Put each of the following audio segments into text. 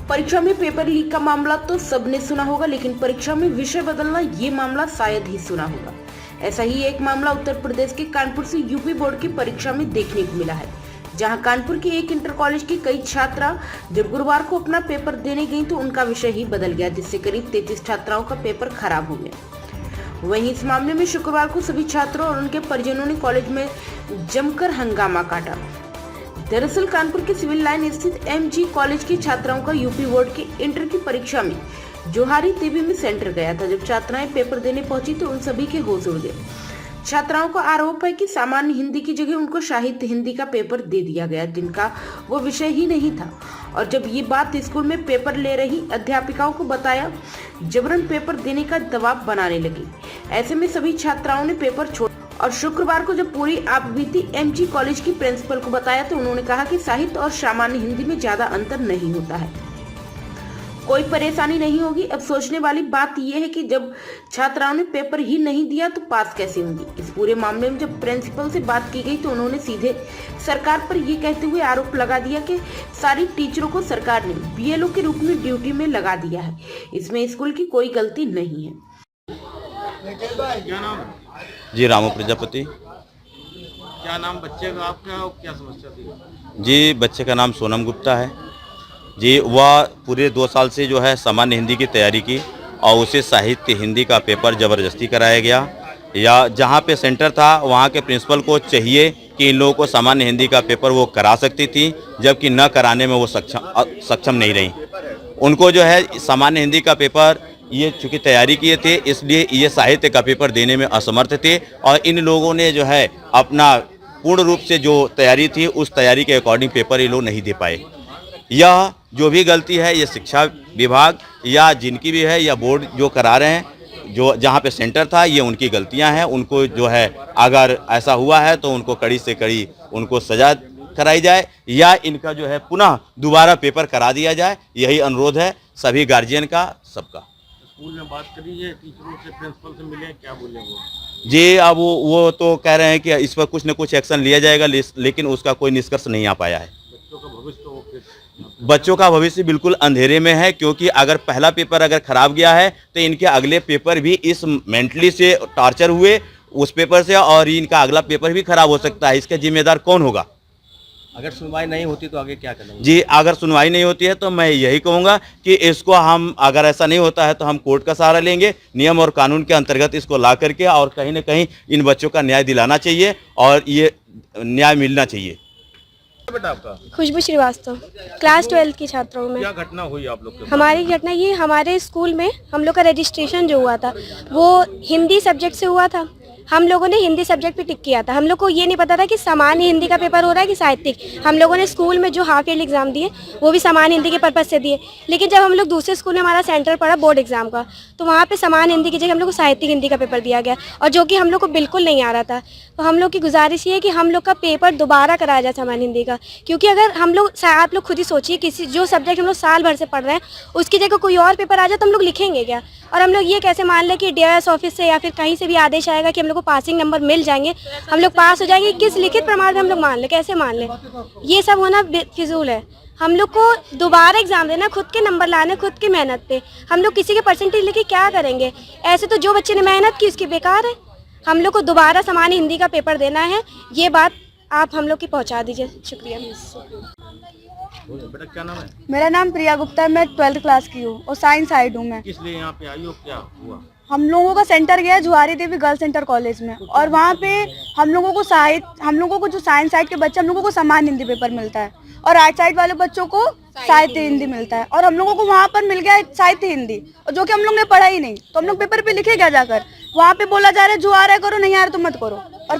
परीक्षा में paper leak का मामला तो सबने सुना होगा, लेकिन परीक्षा में विषय बदलना ये मामला शायद ही सुना होगा। ऐसा ही एक मामला उत्तर प्रदेश के कानपुर से यूपी बोर्ड की परीक्षा में देखने को मिला है, जहां कानपुर की एक इंटर कॉलेज की कई छात्रा जब गुरुवार को अपना पेपर देने गई तो उनका विषय ही बदल गया, जिससे करीब 33 छात्राओं का पेपर खराब हो गया। वहीं इस मामले में शुक्रवार को सभी छात्रों और उनके परिजनों ने कॉलेज में जमकर हंगामा काटा। दरअसल कानपुर के सिविल लाइन स्थित एमजी कॉलेज की छात्राओं का यूपी बोर्ड की इंटर की परीक्षा में जोहारी देवी में सेंटर गया था। जब छात्राएं पेपर देने पहुंची तो उन सभी के होश उड़ गए। छात्राओं का आरोप है कि सामान्य हिंदी की जगह उनको साहित्य हिंदी का पेपर दे दिया गया, जिनका वो विषय ही नहीं था। और जब ये बात स्कूल में पेपर ले रही अध्यापिकाओं को बताया, जबरन पेपर देने का दबाव बनाने लगी। ऐसे में सभी छात्राओं ने पेपर छोड़ और शुक्रवार को जब पूरी आपबीती एमजी कॉलेज की प्रिंसिपल को बताया तो उन्होंने कहा कि साहित्य और सामान्य हिंदी में ज्यादा अंतर नहीं होता है, कोई परेशानी नहीं होगी। अब सोचने वाली बात यह है कि जब छात्राओं ने पेपर ही नहीं दिया तो पास कैसे होंगी। इस पूरे मामले में जब प्रिंसिपल से बात की गई तो उन्होंने सीधे सरकार पर यह कहते हुए आरोप लगा दिया कि सारी टीचरों को सरकार ने बीएलओ के रूप में ड्यूटी में लगा दिया है, इसमें स्कूल की कोई गलती नहीं है। क्या नाम जी रामू प्रजापति। क्या नाम बच्चे का आपका और क्या समस्या थी? जी बच्चे का नाम सोनम गुप्ता है जी। वह पूरे 2 साल से जो है सामान्य हिंदी की तैयारी की और उसे साहित्य हिंदी का पेपर ज़बरदस्ती कराया गया। या जहाँ पे सेंटर था वहाँ के प्रिंसिपल को चाहिए कि इन लोगों को सामान्य हिंदी का पेपर वो करा सकती थी, जबकि न कराने में वो सक्षम नहीं रही। उनको जो है सामान्य हिंदी का पेपर ये चूँकि तैयारी किए थे, इसलिए ये साहित्य का पेपर देने में असमर्थ थे और इन लोगों ने जो है अपना पूर्ण रूप से जो तैयारी थी उस तैयारी के अकॉर्डिंग पेपर ये लोग नहीं दे पाए। यह जो भी गलती है ये शिक्षा विभाग या जिनकी भी है या बोर्ड जो करा रहे हैं, जो जहाँ पे सेंटर था, ये उनकी गलतियां हैं। उनको जो है अगर ऐसा हुआ है तो उनको कड़ी से कड़ी उनको सजा कराई जाए या इनका जो है पुनः दोबारा पेपर करा दिया जाए। यही अनुरोध है सभी गार्जियन का, सबका। स्कूल में बात करी है, टीचरों से प्रिंसिपल से मिले, क्या बोले वो? जी अब वो तो कह रहे हैं कि इस पर कुछ न कुछ एक्शन लिया जाएगा, लेकिन उसका कोई निष्कर्ष नहीं आ पाया है। बच्चों का भविष्य तो बच्चों का भविष्य बिल्कुल अंधेरे में है, क्योंकि अगर पहला पेपर अगर खराब गया है तो इनके अगले पेपर भी इस मेंटली से टॉर्चर हुए उस पेपर से, और इनका अगला पेपर भी खराब हो सकता है। इसका जिम्मेदार कौन होगा? अगर सुनवाई नहीं होती तो आगे क्या करेंगे? जी अगर सुनवाई नहीं होती है तो मैं यही कहूँगा कि इसको हम, अगर ऐसा नहीं होता है तो हम कोर्ट का सहारा लेंगे, नियम और कानून के अंतर्गत इसको ला करके, और कहीं ना कहीं इन बच्चों का न्याय दिलाना चाहिए और ये न्याय मिलना चाहिए। बेटा आपका? खुशबू श्रीवास्तव, क्लास 12 की छात्रों में। क्या घटना हुई आप लोग के? हमारी घटना ये, हमारे स्कूल में हम लोग का रजिस्ट्रेशन जो हुआ था वो हिंदी सब्जेक्ट से हुआ था। हम लोगों ने हिंदी सब्जेक्ट पे टिक किया था। हम लोग को ये नहीं पता था कि सामान्य हिंदी का पेपर हो रहा है कि साहित्यिक। हम लोगों ने स्कूल में जो हाफ ईयरली एग्जाम दिए वो भी सामान्य हिंदी के पर्पज से दिए, लेकिन जब हम लोग दूसरे स्कूल में हमारा सेंटर पड़ा बोर्ड एग्जाम का, तो वहाँ पे सामान्य हिंदी की जगह हम लोग को साहित्यिक हिंदी का पेपर दिया गया, और जो कि हम लोग को बिल्कुल नहीं आ रहा था। तो हम लोग की गुजारिश ये है कि हम लोग का पेपर दोबारा कराया जाए सामान्य हिंदी का, क्योंकि अगर हम लोग, आप लोग खुद ही सोचिए, किसी जो सब्जेक्ट हम लोग साल भर से पढ़ रहे हैं उसकी जगह कोई और पेपर आ जाए तो हम लोग लिखेंगे क्या? और हम लोग ये कैसे मान लें कि डीआरएस ऑफिस से या फिर कहीं से भी आदेश आएगा कि हम लोग को पासिंग नंबर मिल जाएंगे, हम लोग पास हो जाएंगे? किस लिखित प्रमाण में हम लोग मान लें? कैसे मान लें? ये सब होना फिजूल है। हम लोग को दोबारा एग्जाम देना, खुद के नंबर लाने, खुद की मेहनत पे। हम लोग किसी के परसेंटेज लेके क्या करेंगे? ऐसे तो जो बच्चे ने मेहनत की उसकी बेकार है। हम लोग को दोबारा सामान्य हिंदी का पेपर देना है, ये बात आप हम लोग की पहुँचा दीजिए। शुक्रिया। बेटा क्या नाम है? मेरा नाम प्रिया गुप्ता है, मैं 12th क्लास की हूँ और साइंस साइड हूँ मैं। किस लिए यहाँ पे आई हो, क्या हुआ? हम लोगों का सेंटर गया जोहारी देवी गर्ल्स सेंटर कॉलेज में, और वहाँ पे हम लोगों को जो साइंस साइड के बच्चे, हम लोगों को सामान्य हिंदी पेपर मिलता है और आर्ट साइड वाले बच्चों को साहित्य हिंदी मिलता है, और हम लोगों को वहाँ पर मिल गया साहित्य हिंदी, और जो कि हम लोग ने पढ़ा ही नहीं। तो हम लोग पेपर पे लिखे क्या जाकर? वहाँ पे बोला जा रहा है जो आ रहा है करो, नहीं आ रहा तो मत करो। और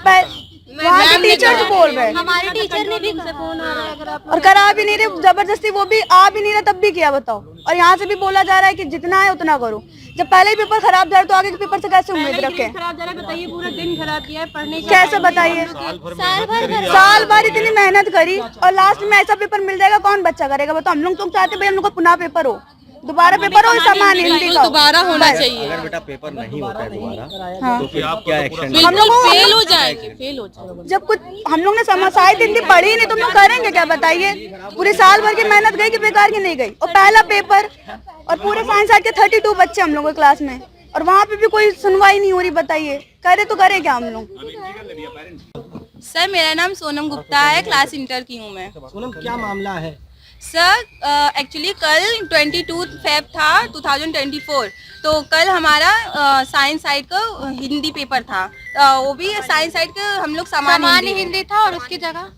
वहाँ के टीचर बोल रहे हैं, हमारे टीचर ने भी फोन आ रहा है, अगर आप और करा भी नहीं रहे जबरदस्ती, वो भी आ भी नहीं रहा तब भी किया, बताओ। और यहाँ से भी बोला जा रहा है कि जितना है उतना करो। जब पहले ही पेपर खराब जा रहा है तो आगे के पेपर से कैसे उम्मीद रखें? खराब जा रहा है, बताइए, पूरा दिन खराब किया है पढ़ने का। कैसे बताइए? साल भर इतनी मेहनत करी और लास्ट में ऐसा पेपर मिल जाएगा, कौन बच्चा करेगा? बताओ। हम लोग तो चाहते भाई हम लोग का पुनः पेपर हो, दोबारा पेपर हो समान हिंदी का दोबारा होना चाहिए। अगर बेटा पेपर नहीं होता है दोबारा हाँ। तो फिर क्या एक्शन? हम लोग फेल हो जाएंगे, फेल हो जाएंगे। जब कुछ हम लोग ने साहित्य हिंदी पढ़ी नहीं तो हम लोग करेंगे क्या बताइए? पूरे साल भर की मेहनत गई कि बेकार की नहीं गई? और पहला पेपर और पूरे साइंस साइड के 32 बच्चे हम लोग के क्लास में, और वहाँ पे भी कोई सुनवाई नहीं हो रही। बताइए करे तो करे क्या हम लोग? सर मेरा नाम सोनम गुप्ता है, क्लास इंटर की हूँ मैं। सोनम, क्या मामला है? सर एक्चुअली कल 22 फेब था 2024, तो कल हमारा साइंस साइड का हिंदी पेपर था। वो भी साइंस साइड का हम लोग समान हिंदी था, और उसकी जगह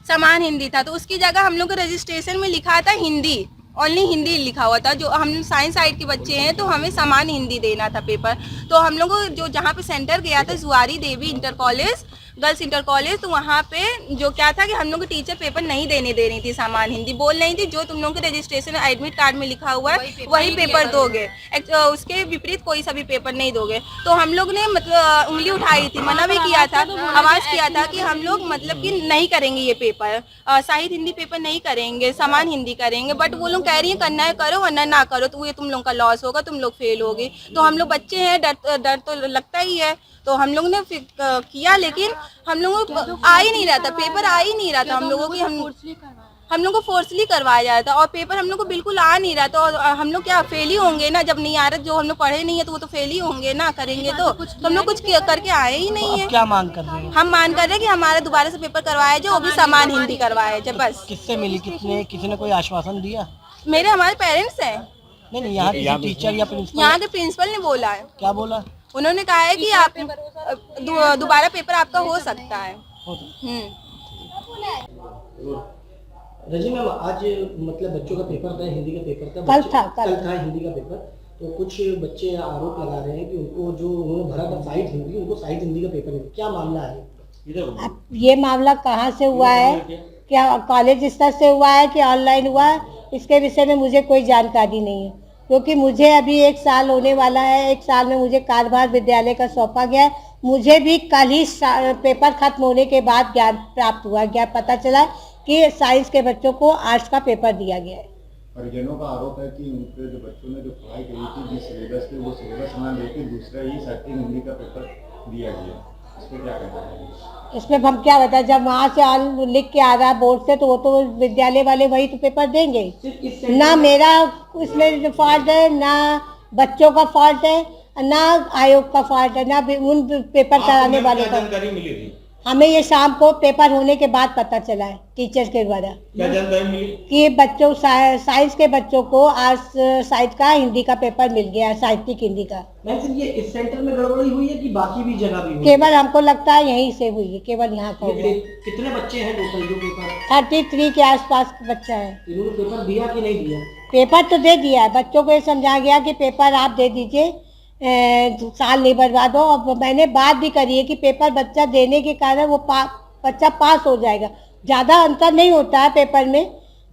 समान हिंदी था, तो उसकी जगह हम लोग को रजिस्ट्रेशन में लिखा था हिंदी, ओनली हिंदी लिखा हुआ था। जो हम साइंस साइड के बच्चे हैं तो हमें समान हिंदी देना था पेपर। तो हम लोग को जो जहाँ पे सेंटर गया था Juari Devi inter college, girls inter college, तो वहाँ पे जो क्या था कि हम लोग को टीचर पेपर नहीं देने दे रही थी समान हिंदी, बोल रही थी जो तुम लोग के रजिस्ट्रेशन एडमिट कार्ड में लिखा हुआ है वही पेपर दोगे, उसके विपरीत कोई सा भी पेपर नहीं दोगे। तो हम लोग ने मतलब उंगली उठाई थी, मना भी किया था, आवाज़ किया था कि हम लोग मतलब कि नहीं करेंगे ये पेपर, साहित्य हिंदी पेपर नहीं करेंगे, समान हिंदी करेंगे। बट वो लोग कह रही है करना है करो वरना ना करो, तो ये तुम लोग का लॉस होगा, तुम लोग फेल होगे। तो हम लोग बच्चे हैं, डर तो लगता ही है, तो हम लोग ने किया, लेकिन हम लोगों को आ ही नहीं रहा था, पेपर आ ही नहीं रहा था हम लोगों की। हम लोग को फोर्सली करवाया जा रहा था और पेपर हम लोग को बिल्कुल आ नहीं रहा था। और हम लोग क्या फेल ही होंगे ना, जब नहीं आ रहा, जो हम लोग पढ़े नहीं है तो वो तो फेल ही होंगे ना, करेंगे तो हम लोग कुछ करके आए ही नहीं है। क्या मांग कर रहे हैं? हम मांग कर रहे हैं कि हमारा दोबारा से पेपर करवाया जाए, वो भी समान हिंदी करवाया जाए बस। किससे मिली? किसी ने कोई आश्वासन दिया? मेरे हमारे पेरेंट्स हैं, नहीं, यहाँ किसी टीचर या प्रिंसिपल? यहाँ के प्रिंसिपल ने बोला है। क्या बोला? उन्होंने कहा है कि आप दोबारा पेपर आपका हो सकता है। रजी मैम, आज मतलब बच्चों का पेपर था, हिंदी का पेपर था, कल था हिंदी का पेपर। तो कुछ बच्चे आरोप लगा रहे हैं कि उनको जो उन्होंने भरा था साहित्य हिंदी, उनको साहित्य हिंदी का पेपर नहीं। क्या मामला है? अब ये मामला कहाँ से हुआ है, क्या कॉलेज स्तर से हुआ है कि ऑनलाइन हुआ है, इसके विषय में मुझे कोई जानकारी नहीं है, क्योंकि मुझे अभी 1 साल होने वाला है। 1 साल में मुझे कार्यभार विद्यालय का सौंपा गया है। मुझे भी कल ही पेपर खत्म होने के बाद ज्ञान प्राप्त हुआ, पता चला कि साइंस के बच्चों को आर्ट्स का पेपर दिया गया है। परिजनों का आरोप है कि उनके जो बच्चों ने जो पढ़ाई करी थी जिस सिलेबस पे, वो सिलेबस ना लेके दूसरा ही साहित्य हिंदी का पेपर दिया गया। इस पर क्या कहना है? इसमें हम क्या बताएं, जब वहाँ से लिख के आ रहा है बोर्ड से, तो वो तो विद्यालय वाले वही तो पेपर देंगे। ना मेरा इसमें फॉल्ट है, ना बच्चों का फॉल्ट है, ना आयोग का फॉल्ट है, ना उन पेपर कराने वालों का। जानकारी मिली थी? हमें ये शाम को पेपर होने के बाद पता चला है टीचर के द्वारा। क्या जानकारी मिली? कि बच्चों साइंस के बच्चों को आज साहित्य का हिंदी का पेपर मिल गया है, साहित्यिक हिंदी का। मैम, सिर्फ ये इस सेंटर में गड़बड़ी हुई है कि बाकी भी जगह भी हुई? केवल हमको लगता है यहीं से हुई है, केवल यहाँ का हुआ। कितने बच्चे हैं टोटल जो पेपर? 33 के आसपास बच्चा है। इन्होंने पेपर दिया कि नहीं दिया? पेपर तो दे दिया है, बच्चों को ये समझा गया कि पेपर आप दे दीजिए, साल नहीं बर्बाद हो। और मैंने बात भी करी है कि पेपर बच्चा देने के कारण वो बच्चा पास हो जाएगा, ज़्यादा अंतर नहीं होता है पेपर में।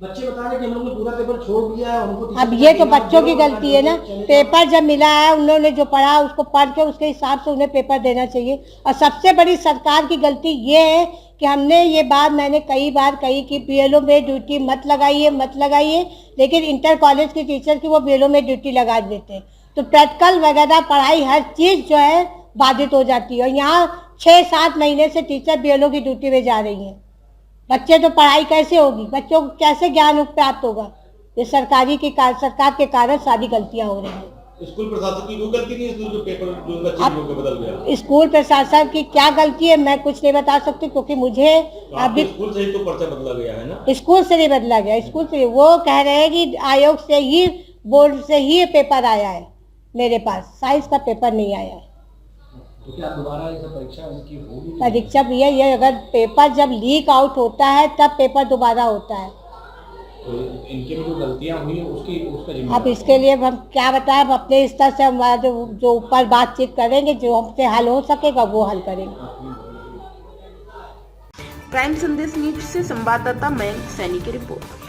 बच्चे बता रहे हैं कि हम लोग ने पूरा पेपर छोड़ दिया है, उनको अब ये तो बच्चों की गलती है ना, पेपर जब मिला है उन्होंने जो पढ़ा उसको पढ़ के उसके हिसाब से उन्हें पेपर देना चाहिए। और सबसे बड़ी सरकार की गलती ये है कि हमने ये बात मैंने कई बार कही कि बीएलओ में ड्यूटी मत लगाइए, लेकिन इंटर कॉलेज के टीचर की वो बीएलओ में ड्यूटी लगा देते हैं, तो प्रैक्टिकल वगैरह पढ़ाई हर चीज़ जो है बाधित हो जाती है। और यहाँ 6-7 महीने से टीचर बीएलओ की ड्यूटी में जा रही हैं, बच्चे तो पढ़ाई कैसे होगी, बच्चों को कैसे ज्ञान प्राप्त होगा? ये सरकार के कारण सारी गलतियाँ हो रही हैं। स्कूल प्रशासन की कोई गलती नहीं है? जो पेपर जो बच्चे लोग बदल गया, स्कूल प्रशासन की क्या गलती है मैं कुछ नहीं बता सकती, क्योंकि मुझे अभी स्कूल से ही तो पर्चा बदला गया है ना? स्कूल से नहीं बदला गया, स्कूल से वो कह रहे हैं कि आयोग से ही, बोर्ड से ही पेपर आया है, मेरे पास साइंस का पेपर नहीं आया है। तो क्या दोबारा परीक्षा उनकी होगी? परीक्षा भी है ये, अगर पेपर जब लीक आउट होता है तब पेपर दोबारा होता है। तो इनके में जो गलतियां हुई उसका अब इसके लिए हम क्या बताएं, हम अपने स्तर से हम जो ऊपर बातचीत करेंगे, जो हमसे हल हो सकेगा वो हल करेंगे। प्राइम संदेश न्यूज से संवाददाता मयंक सैनी की रिपोर्ट।